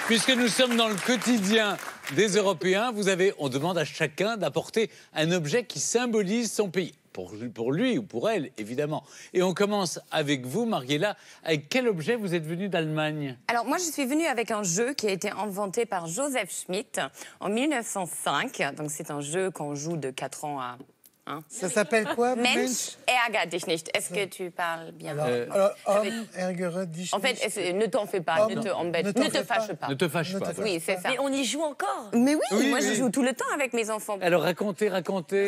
Puisque nous sommes dans le quotidien des Européens, on demande à chacun d'apporter un objet qui symbolise son pays. Pour lui ou pour elle, évidemment. Et on commence avec vous, Mariella. Avec quel objet vous êtes venu d'Allemagne? Alors, moi, je suis venue avec un jeu qui a été inventé par Joseph Schmidt en 1905. Donc, c'est un jeu qu'on joue de 4 ans à... Hein. Ça s'appelle quoi? Mensch, ärgere dich nicht. Est-ce que tu parles bien? Alors, homme, ärgere dich nicht. En fait, ne t'en fais pas, ne te embête, ne te fâche pas. Ne te fâche pas. Oui, c'est ça. Mais on y joue encore. Mais oui, moi, je joue tout le temps avec mes enfants. Alors, racontez.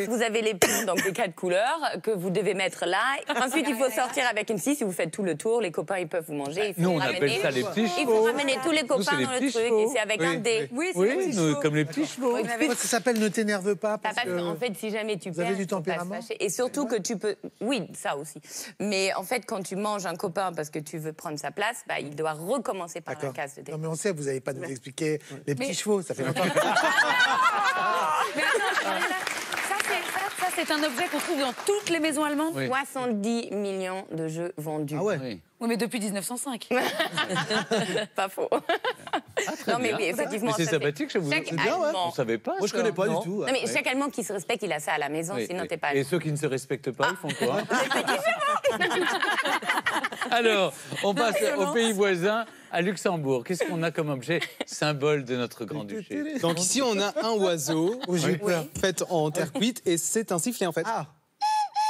Vous avez les pions, donc les 4 couleurs, que vous devez mettre là. Ensuite, il faut sortir avec une scie. Si vous faites tout le tour, les copains, ils peuvent vous manger. Nous, on appelle ça les petits chevaux. Il faut ramener tous les copains dans le truc. Et c'est avec un dé. Oui, comme les petits chevaux. Ça s'appelle Ne t'énerve pas. Parce que En fait, si jamais tu vous avez perds, du faut pas se tempérament. fâcher. Et surtout que tu peux... Oui, ça aussi. Mais en fait, quand tu manges un copain parce que tu veux prendre sa place, bah, il doit recommencer par la case de dé. Non, mais on sait, vous n'allez pas nous expliquer les petits chevaux, ça fait longtemps. Ça, c'est un objet qu'on trouve dans toutes les maisons allemandes. Oui. 70 millions de jeux vendus. Ah ouais. Oui. Oui, mais depuis 1905. Pas faux. Très non, mais bien. oui, effectivement. Mais c'est ça, sympathique chez vous. chaque C'est bien, ouais. Allemand- On ne savait pas. Moi, je connais pas du tout. Non, mais chaque Allemand qui se respecte, il a ça à la maison, Oui, sinon oui. t'es pas... Et ceux qui ne se respectent pas, ils font quoi? Alors, on passe au pays voisin, à Luxembourg. Qu'est-ce qu'on a comme objet symbole de notre grand-duché? Donc ici, on a un oiseau J'ai eu peur. fait en terre cuite et c'est un sifflet en fait. Ah.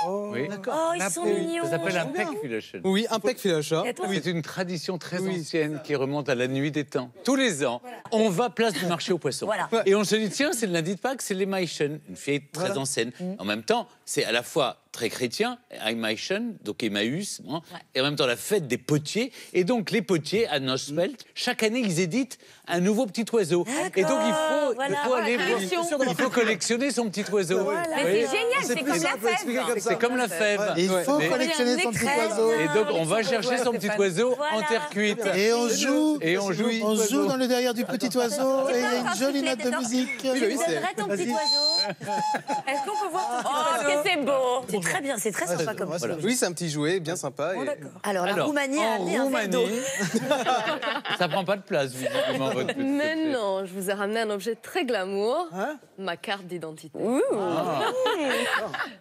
Oh, Oui. d'accord. Oh, ils sont mignons. Ça s'appelle un Peckfilchen. Oui, un Peckfilcher. C'est une tradition très ancienne qui remonte à la nuit des temps. Tous les ans, on va place du marché aux poissons. Voilà. Et on se dit, tiens, c'est le lundi de Pâques, c'est les Maïchen, une fête très ancienne. En même temps, c'est à la fois très chrétien, Maïchen, donc Emmaüs, hein, et en même temps la fête des potiers. Et donc les potiers, à Nospelt, chaque année, ils éditent un nouveau petit oiseau. Et donc il faut aller voir, il faut collectionner son petit oiseau. Mais c'est génial, c'est comme la fève. C'est comme la fève. Et il faut Mais- collectionner son petit oiseau. Et donc on va chercher son petit oiseau en terre cuite. Et on joue. Et on joue. On joue dans le derrière du petit oiseau et il y a une jolie note de musique. Oui, Tu c'est- donnerais ton petit oiseau. Est-ce qu'on peut voir ton Oh, petit oiseau? que c'est beau. C'est très bien, c'est très sympa comme ça. Oui, c'est un petit jouet bien sympa. Et... Alors, la Roumanie a en amené un verre d'eau. Roumanie, ça prend pas de place, visiblement, votre petit Mais objet. non, je vous ai ramené un objet très glamour, Hein? ma carte d'identité.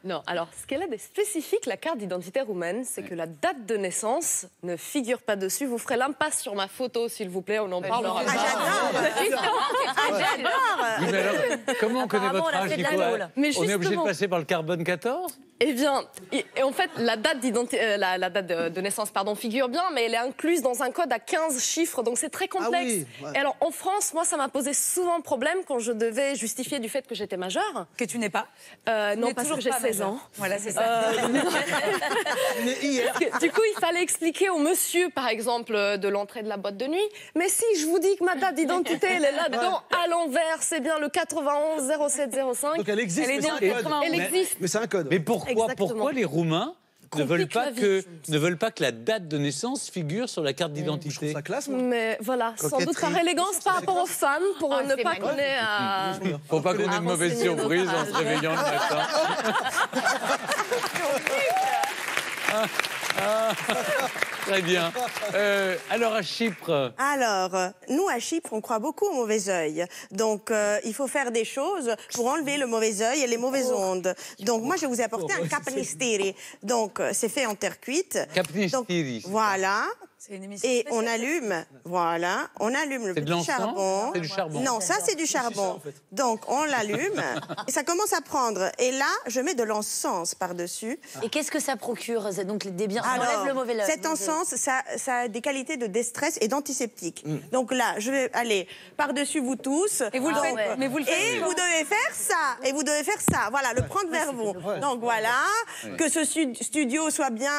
Non, alors ce qu'elle a de spécifique, la carte d'identité roumaine, c'est que la date de naissance ne figure pas dessus. Vous ferez l'impasse sur ma photo, s'il vous plaît, on en parlera. Oui, mais alors, comment on connaît Apparemment, votre on a âge, fait de la Nico? gaule. Mais On est obligé de justement- passer par le carbone 14? Eh bien, et en fait, la date, la date de naissance figure bien, mais elle est incluse dans un code à 15 chiffres, donc c'est très complexe. oui, ouais. Et alors, en France, moi, ça m'a posé souvent problème quand je devais justifier du fait que j'étais majeure. Que tu n'es pas. Non, Mais parce toujours que j'ai pas 16 majeur. ans. Voilà, c'est ça. Du coup, il fallait expliquer au monsieur, par exemple, de l'entrée de la boîte de nuit. Mais si je vous dis que ma date d'identité, elle est là-dedans, à l'envers, c'est bien le 91 07 05. Donc elle existe, Elle est mais c'est née un en code. 91. Elle existe. Mais c'est un code. Mais pourquoi, Exactement. pourquoi les Roumains ne veulent, Complique pas la vie, que, je ne veulent pas que la date de naissance figure sur la carte Je trouve d'identité? ça classe, moi. Mais voilà, sans doute Coquetterie. par élégance par rapport aux femmes, pour Ah, ne c'est pas magnifique. qu'on ait à... Faut pas qu'on ait à de mauvaise renseigner nos surprise en âges. se réveillant le matin. Très bien. Alors à Chypre, Alors, nous à Chypre, on croit beaucoup au mauvais œil. Donc, il faut faire des choses pour enlever le mauvais œil et les mauvaises ondes. Donc, moi, je vous ai apporté un kapnisteri. Donc, c'est fait en terre cuite. Kapnisteri. Donc, voilà. C'est une émission Et spéciale. on allume, voilà, on allume le C'est de petit l'encens? charbon. C'est du charbon. Non, ça c'est du charbon. Donc on l'allume et ça commence à prendre. Et là, je mets de l'encens par-dessus. Et qu'est-ce que ça procure? C'est donc des biens. Ça enlève le mauvais œil. Cet encens, ça a des qualités de déstress et d'antiseptique. Donc là, je vais aller par-dessus vous tous. Et vous le Donc, faites. Mais vous le faites. et vous devez faire ça. Et vous devez faire ça. Voilà, le prendre vers vous. Donc voilà, que ce studio soit bien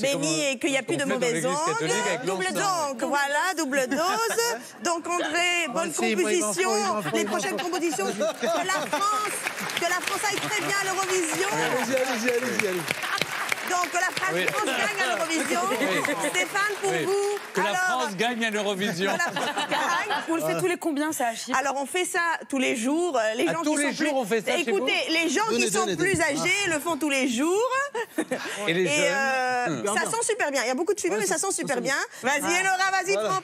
béni et qu'il n'y a plus de mauvaises ondes. Double donc, voilà, double dose. Donc André, bonne Merci, composition. moi, Les prochaines compositions que la France aille très bien à l'Eurovision. Allez-y. Donc que la France gagne à l'Eurovision. Stéphane, pour vous, que la France gagne à l'Eurovision. On le fait tous les combien, ça, à Chypre? Alors, on fait ça tous les jours. Les gens tous les jours, on fait ça chez vous? Écoutez, les gens qui sont plus âgés le font tous les jours. Et les jeunes ça sent super bien. Il y a beaucoup de fumée, mais ça sent super bien. Vas-y, Elora, vas-y, prends.